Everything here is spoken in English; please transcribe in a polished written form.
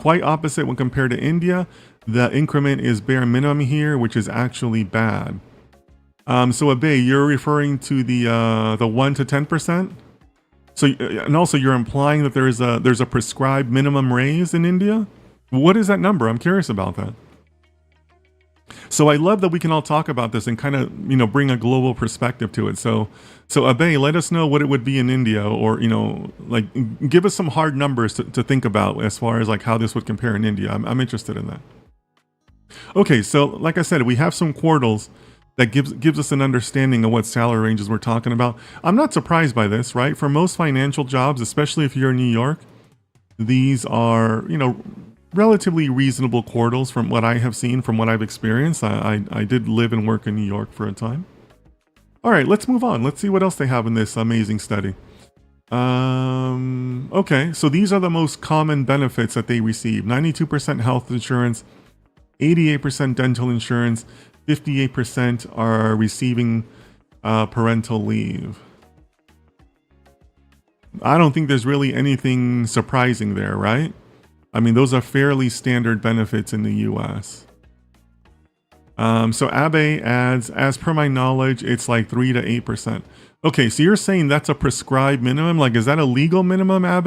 Quite opposite when compared to India. The increment is bare minimum here, which is actually bad. So Abe, you're referring to the 1 to 10%. So and also you're implying that there's a prescribed minimum raise in India. What is that number? I'm curious about that. So I love that we can all talk about this and kind of, bring a global perspective to it. So Abe, let us know what it would be in India, or, like give us some hard numbers to think about as far as like how this would compare in India. I'm interested in that. Okay, so like I said, we have some quartiles that gives us an understanding of what salary ranges we're talking about. I'm not surprised by this, right? For most financial jobs, especially if you're in New York, these are, relatively reasonable quartiles from what I have seen, from what I've experienced. I did live and work in New York for a time. All right, let's move on. Let's see what else they have in this amazing study. Okay, so these are the most common benefits that they receive. 92% health insurance, 88% dental insurance, 58% are receiving parental leave. I don't think there's really anything surprising there, right? I mean, those are fairly standard benefits in the US. So Abe adds, as per my knowledge, it's like 3 to 8%. Okay, so you're saying that's a prescribed minimum? Like, is that a legal minimum, Abe?